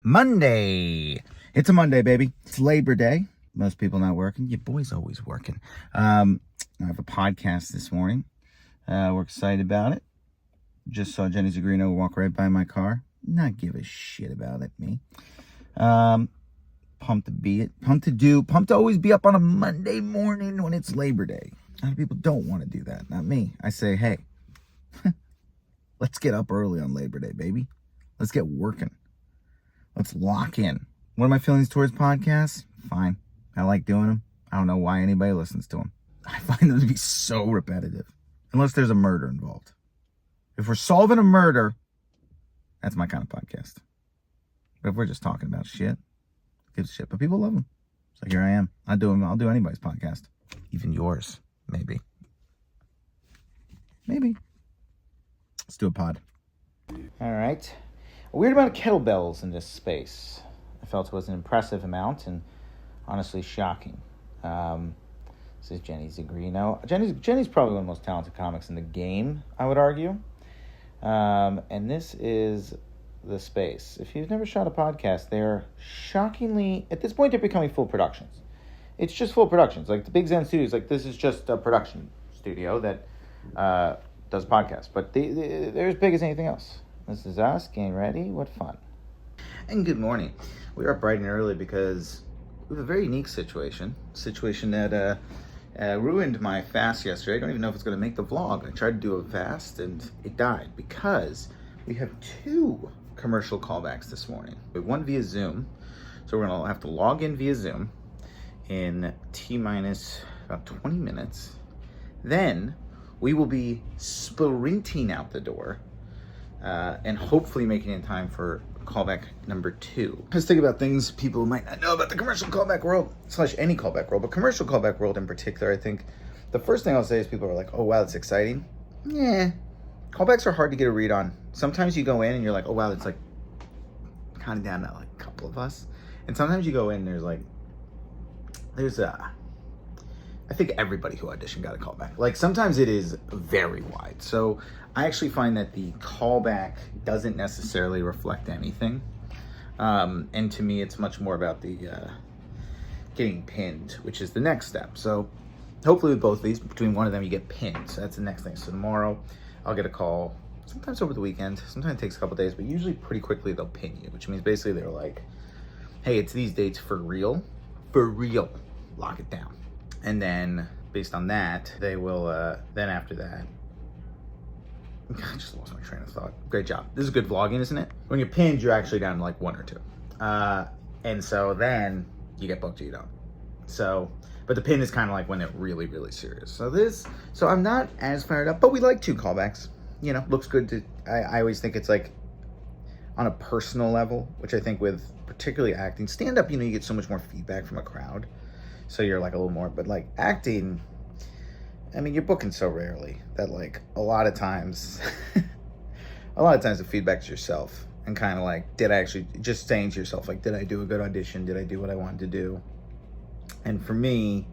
Monday. It's a Monday, baby. It's Labor Day. Most people not working. Your boy's always working. I have a podcast this morning. We're excited about it. Just saw Jenny Zagrino walk right by my car. Not give a shit about it, me. Pumped to be it. Pumped to always be up on a Monday morning when it's Labor Day. A lot of people don't want to do that. Not me. I say, hey, let's get up early on Labor Day, baby. Let's get working. Let's lock in. What are my feelings towards podcasts? Fine. I like doing them. I don't know why anybody listens to them. I find them to be so repetitive. Unless there's a murder involved. If we're solving a murder, that's my kind of podcast. But if we're just talking about shit, who gives a shit? But people love them. So here I am. I'll do anybody's podcast. Even yours, maybe. Maybe. Let's do a pod. All right. A weird amount of kettlebells in this space. I felt it was an impressive amount and honestly shocking. This is Jenny Zagrino. Jenny's probably one of the most talented comics in the game, I would argue. And this is the space. If you've never shot a podcast, they're shockingly, at this point, they're becoming full productions. It's just full productions. Like the Big Zen Studios, like this is just a production studio that does podcasts. But they're as big as anything else. This is us getting ready. What fun. And good morning. We are up bright and early because we have a very unique situation. Situation that ruined my fast yesterday. I don't even know if it's going to make the vlog. I tried to do a fast and it died because we have two commercial callbacks this morning. We have one via Zoom. So we're going to have to log in via Zoom in T-minus about 20 minutes. Then we will be sprinting out the door and hopefully making it in time for callback number 2. Let's think about things people might not know about the commercial callback world, / any callback world, but commercial callback world in particular. I think the first thing I'll say is people are like, oh wow, that's exciting. Yeah, callbacks are hard to get a read on. Sometimes you go in and you're like, oh wow, it's like kind of down to like a couple of us. And sometimes you go in and I think everybody who auditioned got a callback. Like sometimes it is very wide. So I actually find that the callback doesn't necessarily reflect anything. And to me, it's much more about the getting pinned, which is the next step. So hopefully with both of these, between one of them, you get pinned. So that's the next thing. So tomorrow I'll get a call, sometimes over the weekend. Sometimes it takes a couple days, but usually pretty quickly they'll pin you, which means basically they're like, hey, it's these dates for real. For real. Lock it down. And then based on that, they will, then after that, I just lost my train of thought. Great job. This is good vlogging, isn't it? When you're pinned, you're actually down to like 1 or 2. And so then you get booked or you don't. So, but the pin is kind of like when they're really, really serious. So I'm not as fired up, but we like 2 callbacks. You know, looks good to, I always think it's like on a personal level, which I think with particularly acting, stand up, you know, you get so much more feedback from a crowd. So you're like a little more, but like acting, I mean, you're booking so rarely that like a lot of times the feedback's yourself and kind of like, did I actually, just saying to yourself, like, did I do a good audition? Did I do what I wanted to do? And for me,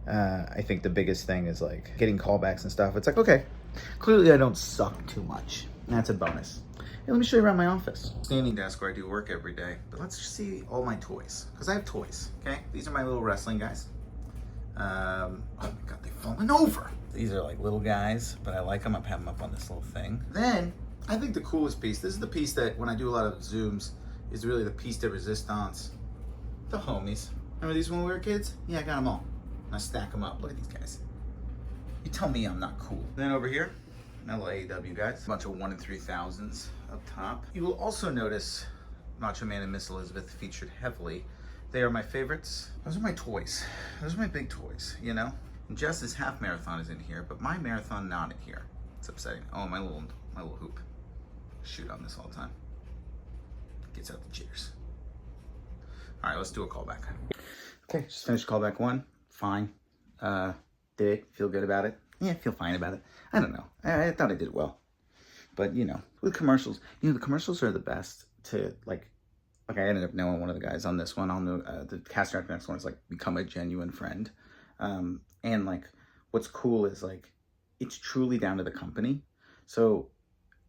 I think the biggest thing is like getting callbacks and stuff. It's like, okay, clearly I don't suck too much. And that's a bonus. Hey, let me show you around my office. Standing desk where I do work every day. But let's just see all my toys. Because I have toys, okay? These are my little wrestling guys. Oh my God, they've fallen over. These are like little guys, but I like them. I have them up on this little thing. Then, I think the coolest piece, this is the piece that when I do a lot of Zooms, is really the piece de resistance. The homies. Remember these when we were kids? Yeah, I got them all. I stack them up. Look at these guys. You tell me I'm not cool. Then over here, LAW guys, a bunch of 1 in 3,000s up top. You will also notice Macho Man and Miss Elizabeth featured heavily. They are my favorites. Those are my toys. Those are my big toys, you know? And Jess's half marathon is in here, but my marathon not in here. It's upsetting. Oh, my little hoop. Shoot on this all the time. Gets out the jitters. All right, let's do a callback. Okay, just finished callback 1. Fine. Did it? Feel good about it? Yeah, I feel fine about it. I don't know. I thought I did well. But, you know, with commercials, you know, the commercials are the best to, like I ended up knowing one of the guys on this one. I'll know the cast director next one is, like, become a genuine friend. And, like, what's cool is, like, it's truly down to the company. So,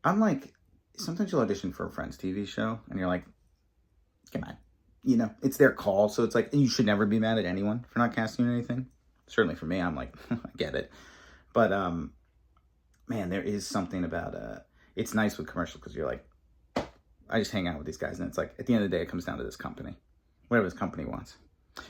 I'm like, sometimes you'll audition for a Friends TV show, and you're like, you know, it's their call. So it's like, you should never be mad at anyone for not casting you in anything. Certainly for me, I'm like, I get it. But, man, there is something about, it's nice with commercials because you're like, I just hang out with these guys. And it's like, at the end of the day, it comes down to this company, whatever this company wants.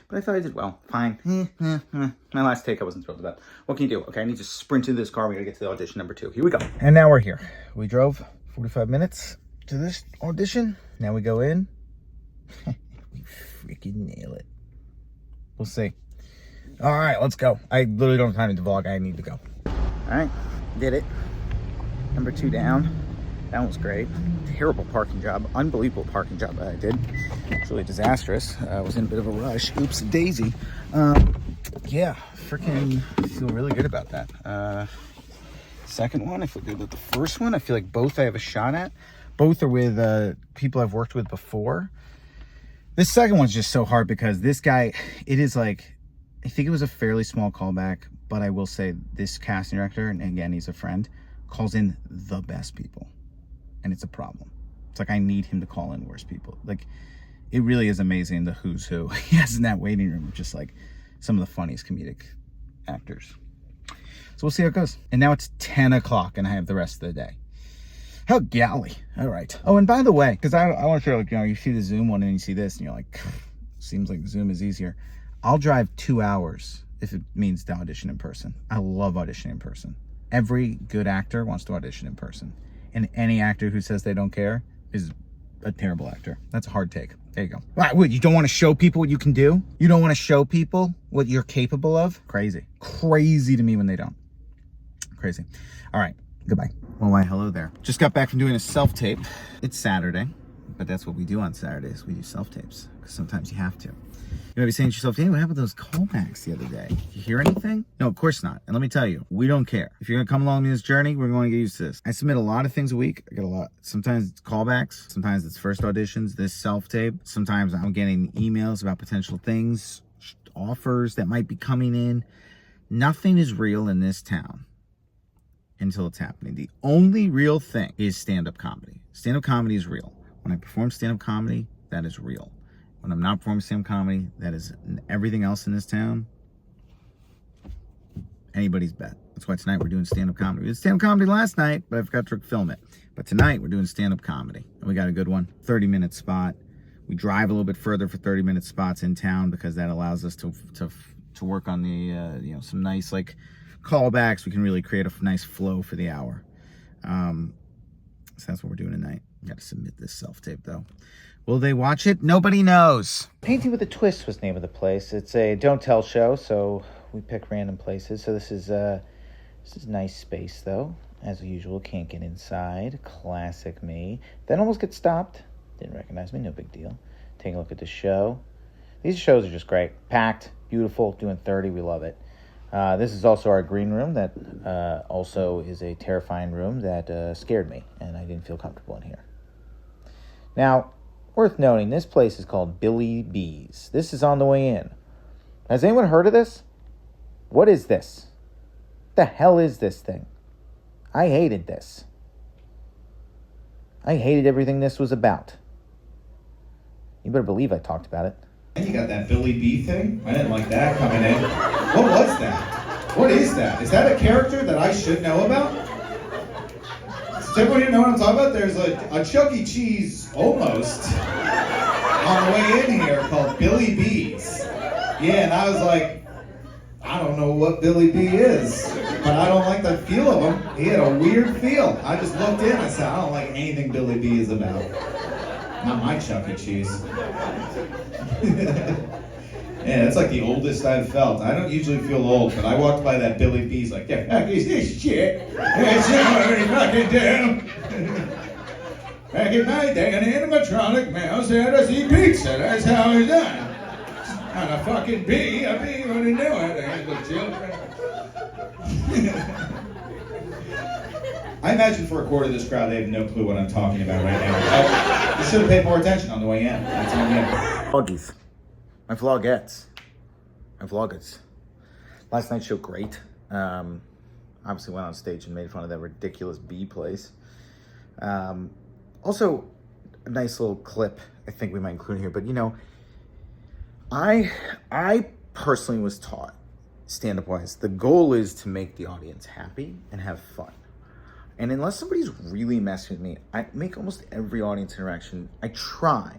But I thought I did well. Fine. My last take I wasn't thrilled about. What can you do? Okay, I need to sprint into this car. We got to get to the audition number 2. Here we go. And now we're here. We drove 45 minutes to this audition. Now we go in. We freaking nail it. We'll see. All right, let's go. I literally don't have time to vlog. I need to go. All right, did it. Number 2 down. That was great. Terrible parking job. Unbelievable parking job that I did. It's really disastrous. I was in a bit of a rush. Oops, daisy. Yeah, freaking feel really good about that. Second one, I feel good about the first one. I feel like both I have a shot at. Both are with people I've worked with before. This second one's just so hard because this guy, it is like, I think it was a fairly small callback, but I will say this casting director, and again, he's a friend, calls in the best people. And it's a problem. It's like, I need him to call in worse people. Like, it really is amazing the who's who he has in that waiting room. Just like some of the funniest comedic actors. So we'll see how it goes. And now it's 10 o'clock and I have the rest of the day. Oh, golly. All right. Oh, and by the way, because I want to show, like, you know, you see the Zoom one and you see this and you're like, seems like Zoom is easier. I'll drive 2 hours if it means to audition in person. I love auditioning in person. Every good actor wants to audition in person. And any actor who says they don't care is a terrible actor. That's a hard take. There you go. What, you don't want to show people what you can do? You don't want to show people what you're capable of? Crazy. Crazy to me when they don't. Crazy. All right. Goodbye. Well, why, hello there. Just got back from doing a self-tape. It's Saturday, but that's what we do on Saturdays. We do self-tapes because sometimes you have to. You might be saying to yourself, hey, what happened to those callbacks the other day? Did you hear anything? No, of course not. And let me tell you, we don't care. If you're going to come along with this journey, we're going to get used to this. I submit a lot of things a week. I get a lot. Sometimes it's callbacks. Sometimes it's first auditions, this self-tape. Sometimes I'm getting emails about potential things, offers that might be coming in. Nothing is real in this town until it's happening. The only real thing is stand-up comedy. Stand-up comedy is real. When I perform stand-up comedy, that is real. When I'm not performing stand-up comedy, that is everything else in this town, anybody's bet. That's why tonight we're doing stand-up comedy. We did stand-up comedy last night, but I forgot to film it. But tonight we're doing stand-up comedy. And we got a good one, 30-minute spot. We drive a little bit further for 30-minute spots in town because that allows us to work on the, you know, some nice, like, callbacks. We can really create a nice flow for the hour. So that's what we're doing tonight. Got to submit this self-tape, though. Will they watch it? Nobody knows. Painting with a Twist was the name of the place. It's a don't tell show, so we pick random places. So this is nice space, though. As usual, can't get inside. Classic me. Then almost get stopped. Didn't recognize me, no big deal. Take a look at the show. These shows are just great. Packed, beautiful, doing 30, we love it. This is also our green room that also is a terrifying room that scared me, and I didn't feel comfortable in here. Now, worth noting, this place is called Billy B's. This is on the way in. Has anyone heard of this? What is this? What the hell is this thing? I hated this. I hated everything this was about. You better believe I talked about it. And you got that Billy B thing? I didn't like that coming in. What was that? What is that? Is that a character that I should know about? Does everybody know what I'm talking about? There's a Chuck E. Cheese almost on the way in here called Billy B's. Yeah, and I was like, I don't know what Billy B is, but I don't like the feel of him. He had a weird feel. I just looked in, I said, I don't like anything Billy B is about. Not my Chuck E. Cheese. Yeah, that's like the oldest I've felt. I don't usually feel old, but I walked by that Billy B's like, the fuck is this shit? It's already fucking down. Back in my day, an animatronic mouse had us eat pizza. That's how it's done. And a fucking bee, a bee wouldn't do it. Little children. I imagine for a quarter of this crowd, they have no clue what I'm talking about right now. You should have paid more attention on the way in. That's on you. Vloggies. My vlogettes. My vloggers. Last night's show, great. Obviously went on stage and made fun of that ridiculous bee place. Also, a nice little clip I think we might include here, but you know, I personally was taught, stand-up wise, the goal is to make the audience happy and have fun. And unless somebody's really messing with me, I make almost every audience interaction, I try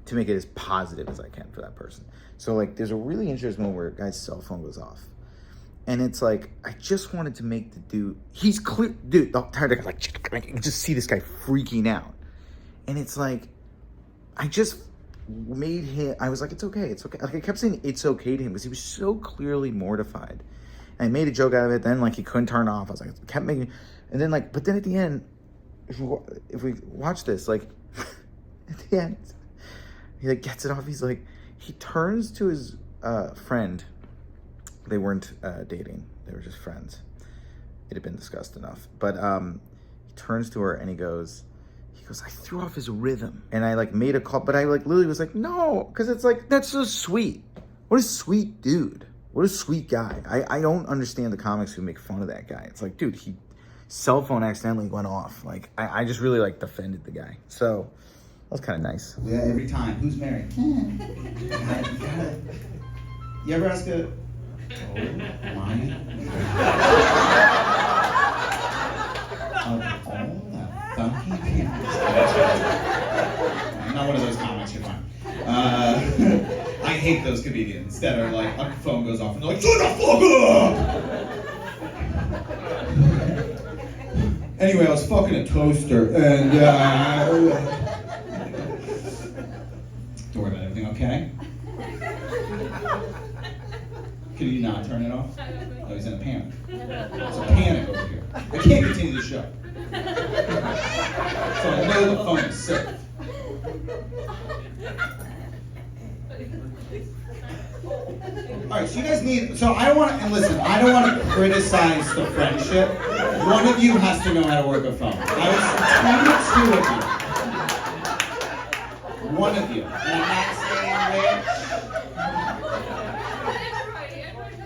to make it as positive as I can for that person. So like, there's a really interesting moment where a guy's cell phone goes off. And it's like, I just wanted to make the dude, he's clear, dude, the entire time, like, you can just see this guy freaking out. And it's like, I just made him, I was like, it's okay. Like, I kept saying it's okay to him because he was so clearly mortified. And I made a joke out of it. Then, like, he couldn't turn it off. I was like, kept making, and then, like, but then at the end, if we watch this, like, at the end, he, like, gets it off. He's like, he turns to his friend. They weren't dating. They were just friends. It had been discussed enough. But he turns to her and he goes, I threw off his rhythm. And I like made a call, but I like literally was like, no, because it's like, that's so sweet. What a sweet dude. What a sweet guy. I don't understand the comics who make fun of that guy. It's like, dude, he cell phone accidentally went off. Like, I just really like defended the guy. So that was kind of nice. Yeah, every time. Who's married? You ever ask a... Oh, my. Of all the funky people. I'm not one of those comics, you're fine. I hate those comedians that are like, a phone goes off and they're like, shut the fuck up! Anyway, I was fucking a toaster and don't worry about everything, okay? Can you not turn it off? Oh, he's in a panic. There's a panic over here. I can't continue the show. So I know the phone is safe. Alright, so you guys need, so I don't want to, and listen, I don't want to criticize the friendship. One of you has to know how to work a phone. I was between the two of you. One of you. And I'm not saying which.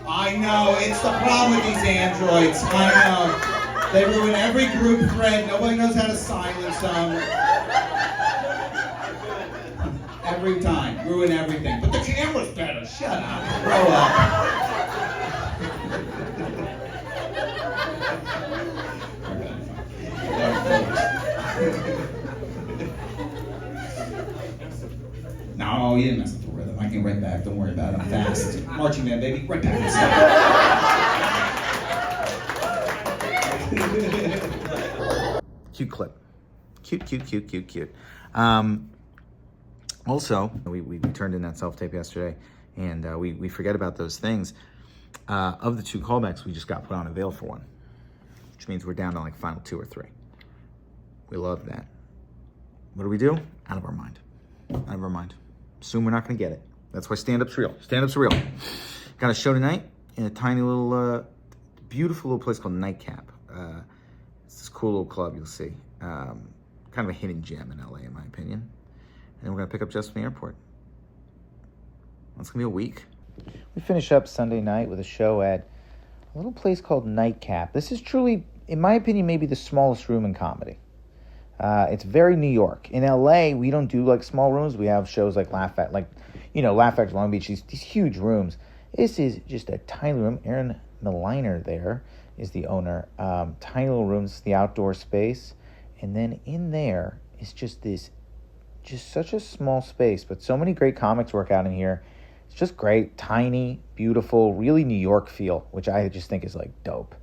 I know, it's the problem with these androids. I know. They ruin every group thread. Nobody knows how to silence them. Every time. Ruin everything. But the camera's better. Shut up. Grow up. No, you didn't mess up the rhythm. I can right back. Don't worry about it. I'm fast. Marching man, baby. Right back. Cute clip. Cute. Also, we turned in that self-tape yesterday, and we forget about those things. Of the 2 callbacks, we just got put on a veil for 1, which means we're down to like final 2 or 3. We love that. What do we do? Out of our mind. Out of our mind. Assume we're not going to get it. That's why stand-up's real. Stand-up's real. Got a show tonight in a tiny little, beautiful little place called Nightcap. It's this cool little club, you'll see. Kind of a hidden gem in LA, in my opinion. And we're going to pick up Jess from the airport. It's going to be a week. We finish up Sunday night with a show at a little place called Nightcap. This is truly, in my opinion, maybe the smallest room in comedy. It's very New York. In LA, we don't do like small rooms. We have shows like Laugh Factory Long Beach, these huge rooms. This is just a tiny room. Aaron Milliner there is the owner. Tiny little room. This is the outdoor space. And then in there is just such a small space, but so many great comics work out in here. It's just great, tiny, beautiful, really New York feel, which I just think is like dope.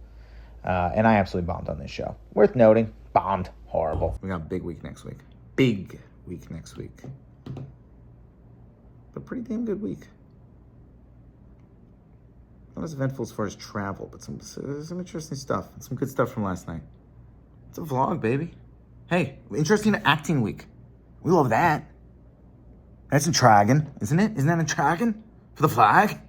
And I absolutely bombed on this show. Worth noting, bombed, horrible. We got a big week next week. Big week next week. But pretty damn good week. Not as eventful as far as travel, but some interesting stuff. Some good stuff from last night. It's a vlog, baby. Hey, interesting acting week. We love that. That's intriguing, isn't it? Isn't that intriguing? For the flag?